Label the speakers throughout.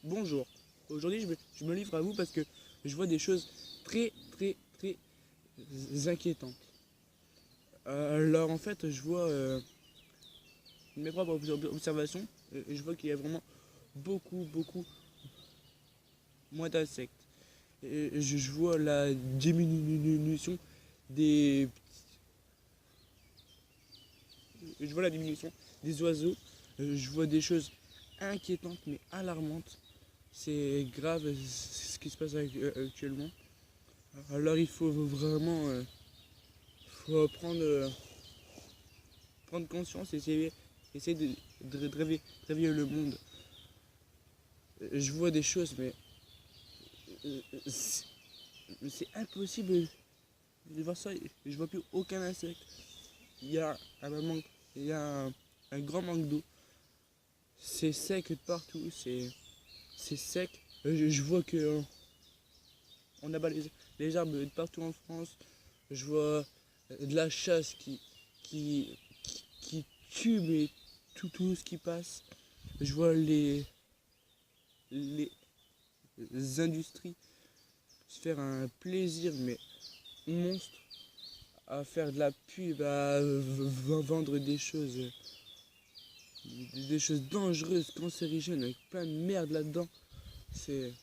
Speaker 1: Bonjour, aujourd'hui je me livre à vous parce que je vois des choses très inquiétantes. Alors en fait je vois mes propres observations, et je vois qu'il y a vraiment beaucoup moins d'insectes. Et je vois la diminution des... Je vois la diminution des oiseaux, je vois des choses inquiétantes mais alarmantes. C'est grave ce qui se passe actuellement. Alors il faut vraiment faut prendre conscience et essayer de réveiller le monde. Je vois des choses, mais c'est impossible de voir ça. Je vois plus aucun insecte. Il y a il y a un grand manque d'eau. C'est sec de partout, c'est sec. Je vois que on abat les arbres de partout en France. Je vois de la chasse qui tue mais tout ce qui passe. Je vois les industries se faire un plaisir mais monstre à faire de la pub, à vendre des choses dangereuses, cancérigènes, avec plein de merde là-dedans. C'est,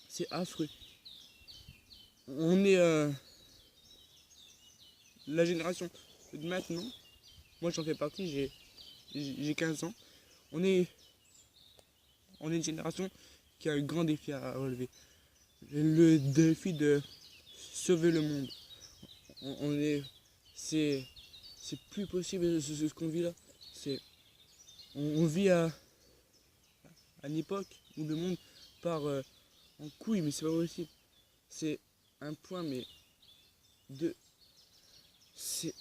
Speaker 1: c'est affreux. On est la génération de maintenant. Moi j'en fais partie, j'ai 15 ans. On est, on est une génération qui a un grand défi à relever. Le défi de sauver le monde. On est, c'est, c'est plus possible ce qu'on vit là. C'est, on vit à une époque où le monde part en couille, mais c'est pas possible. C'est un point, mais de, c'est,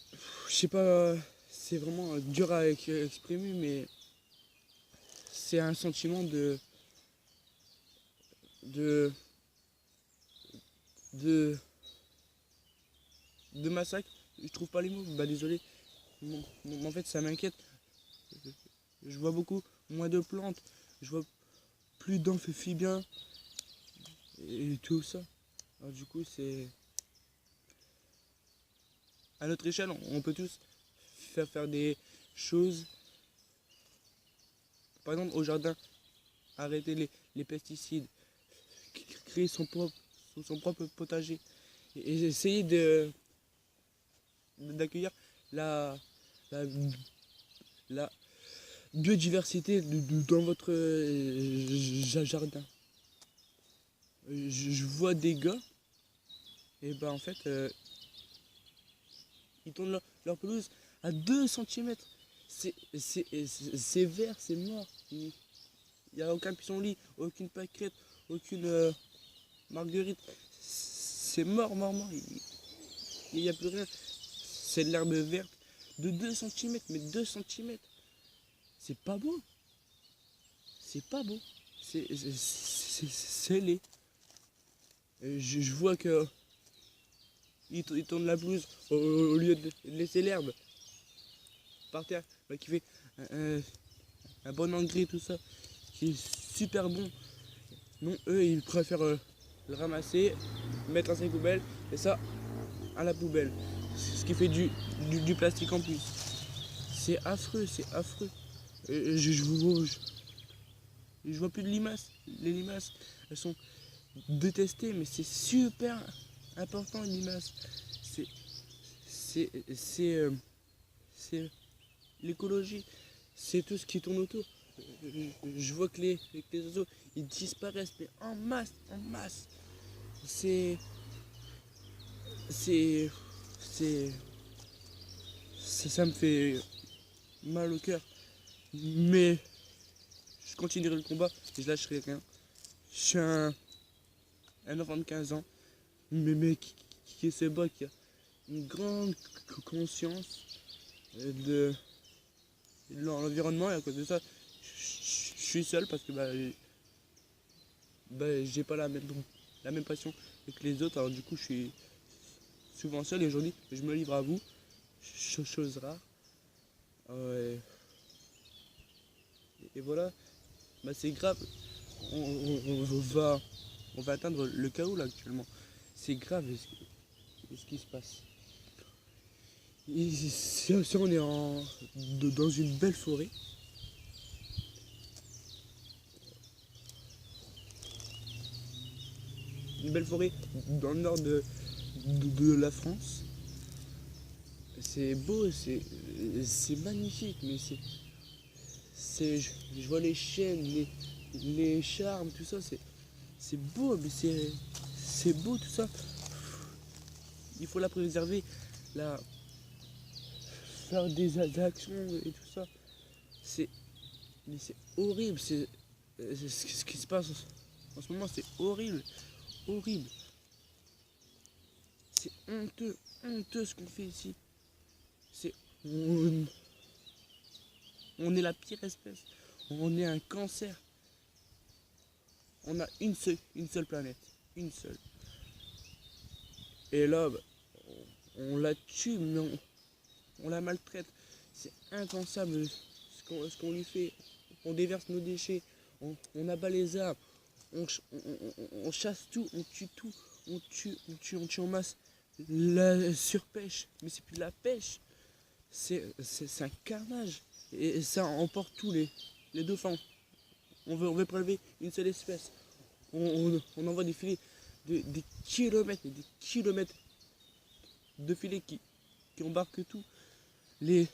Speaker 1: je sais pas, c'est vraiment dur à exprimer, mais c'est un sentiment de, de, de massacre. Je trouve pas les mots. Bah désolé. En fait, ça m'inquiète. Je vois beaucoup moins de plantes. Je vois plus d'amphibiens et tout ça. Alors du coup, c'est à notre échelle, on peut tous faire des choses. Par exemple, au jardin, arrêter les pesticides, créer son propre potager et essayer d'accueillir la, la, la biodiversité dans votre jardin. Je vois des gars, et ben en fait, ils tournent leur pelouse à 2 centimètres. C'est vert, c'est mort. Il n'y a aucun pissenlit, aucune pâquerette, aucune marguerite. C'est mort. Il n'y a plus rien. C'est de l'herbe verte de 2 centimètres, mais 2 centimètres. C'est pas beau. C'est pas beau. C'est laid. Je vois que ils tournent la pelouse au lieu de laisser l'herbe par terre, bah, qui fait un, un bon engrais, tout ça, qui est super bon. Non, eux, ils préfèrent le ramasser, mettre dans ses poubelles, et ça, à la poubelle. Ce qui fait du plastique en plus. C'est affreux, c'est affreux. Je vois plus de limaces. Les limaces, elles sont détestées, mais c'est super important, les limaces. C'est, c'est l'écologie. C'est tout ce qui tourne autour. Je vois que les oiseaux, ils disparaissent, mais en masse, en masse. C'est, c'est, c'est, ça me fait mal au cœur. Mais je continuerai le combat et je lâcherai rien. Je suis un enfant de 15 ans, mais qui se bat, qui a une grande conscience de l'environnement, et à cause de ça, je suis seul parce que j'ai pas la même passion que les autres. Alors du coup, je suis souvent seul, et aujourd'hui, je me livre à vous. Chose rare. Et voilà, bah, c'est grave. on va atteindre le chaos là actuellement. C'est grave ce qui se passe. Si on est dans une belle forêt, dans le nord de la France, c'est beau, c'est magnifique, mais je vois les chênes, les charmes, tout ça, c'est beau, mais c'est beau tout ça. Il faut la préserver, la faire des actions et tout ça. C'est mais c'est horrible, ce qui se passe en ce moment, c'est horrible, horrible. C'est honteux, honteux ce qu'on fait ici. C'est on est la pire espèce. On est un cancer. On a une seule planète, une seule. Et là, bah, on la tue, mais on la maltraite. C'est impensable ce qu'on lui fait. On déverse nos déchets, on abat les arbres, on chasse tout, on tue tout, on tue en masse. La surpêche, mais c'est plus de la pêche, c'est un carnage. Et ça emporte tous les dauphins. On veut prélever une seule espèce. On envoie des filets des kilomètres et des kilomètres de filets qui embarquent tout. Les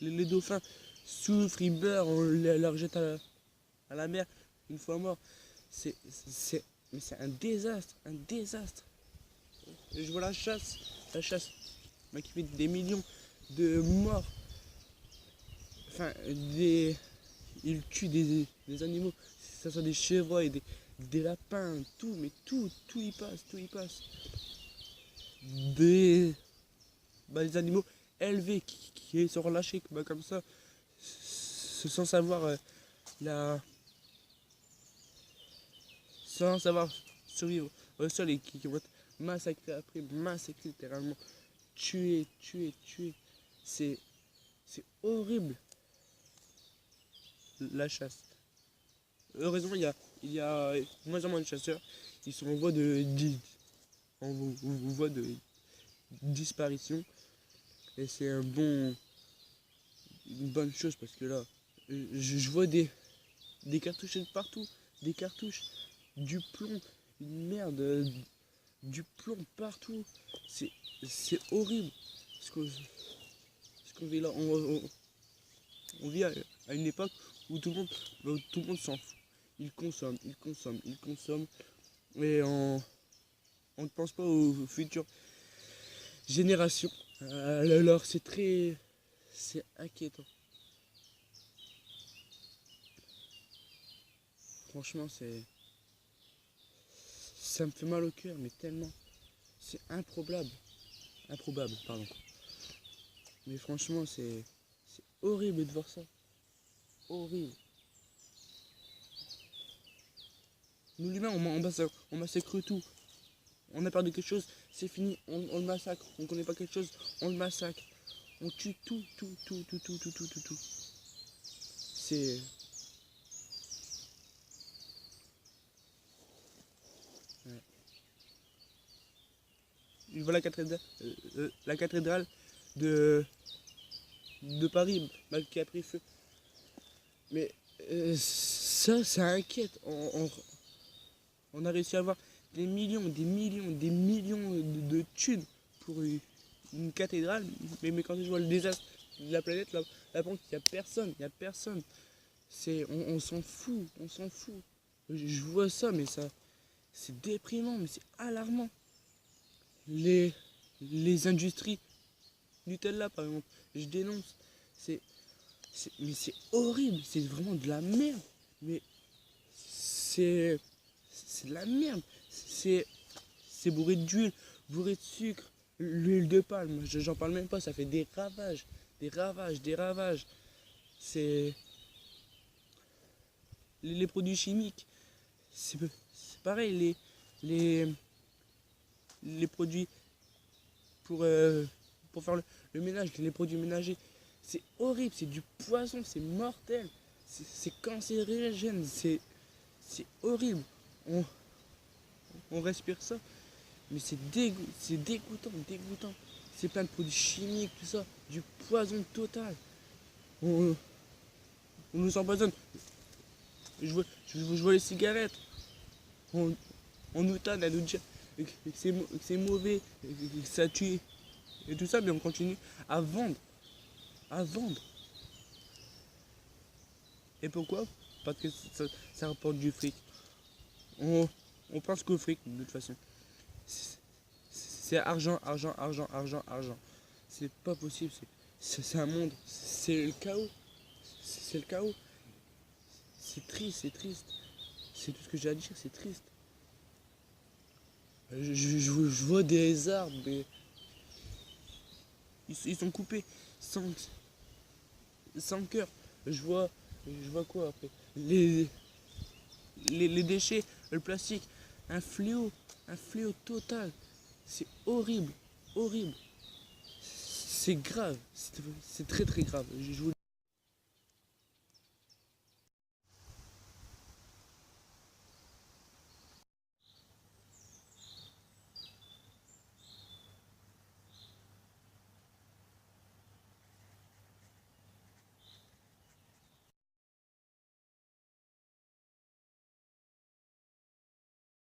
Speaker 1: dauphins souffrent, ils meurent, on les rejette à la mer une fois morts. Mais c'est un désastre, un désastre. Et je vois la chasse qui fait des millions de morts. Enfin, ils tuent des animaux, que ce soit des chevreuils, des lapins, tout, mais tout y passe, tout y passe. Des animaux élevés qui sont relâchés comme ça, sans savoir sans savoir survivre au sol et qui vont être massacrés après, massacrés littéralement, tués. C'est horrible la chasse. Heureusement, il y a moins en moins de chasseurs. Ils sont en voie de disparition. Et c'est une bonne chose parce que là, je vois des cartouches de partout. Des cartouches, du plomb, une merde, du plomb partout. C'est horrible ce qu'on vit là. On vit à une époque où tout le monde s'en fout. Il consomme. Et on ne pense pas aux futures générations. Alors c'est inquiétant. Franchement, ça me fait mal au cœur, mais tellement. C'est improbable. Improbable, pardon. Mais franchement, c'est horrible de voir ça. Horrible. Nous l'humain, on massacre tout. On a peur de quelque chose, c'est fini, on le massacre. On connaît pas quelque chose, on le massacre. On tue tout. C'est... Ouais. Je vois la cathédrale de Paris qui a pris feu. Mais ça inquiète. On a réussi à avoir des millions de thunes pour une cathédrale. Mais quand je vois le désastre de la planète, la banque, il n'y a personne. On s'en fout. Je vois ça, mais c'est déprimant, mais c'est alarmant. Les industries Nutella, par exemple, je dénonce. Mais c'est horrible, c'est vraiment de la merde. Mais c'est de la merde. C'est bourré d'huile, bourré de sucre, l'huile de palme. J'en parle même pas, ça fait des ravages. C'est les produits chimiques. C'est pareil, les produits pour faire le ménage, les produits ménagers. C'est horrible, c'est du poison, c'est mortel, c'est cancérigène, C'est horrible. On respire ça, mais c'est dégoûtant, dégoûtant. C'est plein de produits chimiques, tout ça, du poison total. On nous empoisonne. Je vois les cigarettes. On nous tanne à nous dire que c'est mauvais, que ça tue et tout ça, mais on continue à vendre. À vendre. Et pourquoi? Parce que ça rapporte du fric. On pense qu'au fric, de toute façon. C'est argent, argent, argent, argent, argent. C'est pas possible. C'est un monde. C'est le chaos. C'est le chaos. C'est triste, c'est triste. C'est tout ce que j'ai à dire, c'est triste. Je vois des arbres, mais ils sont coupés sans cœur. Je vois quoi après? Les déchets, le plastique, un fléau total. C'est horrible, horrible. C'est grave, c'est très très grave. Je vous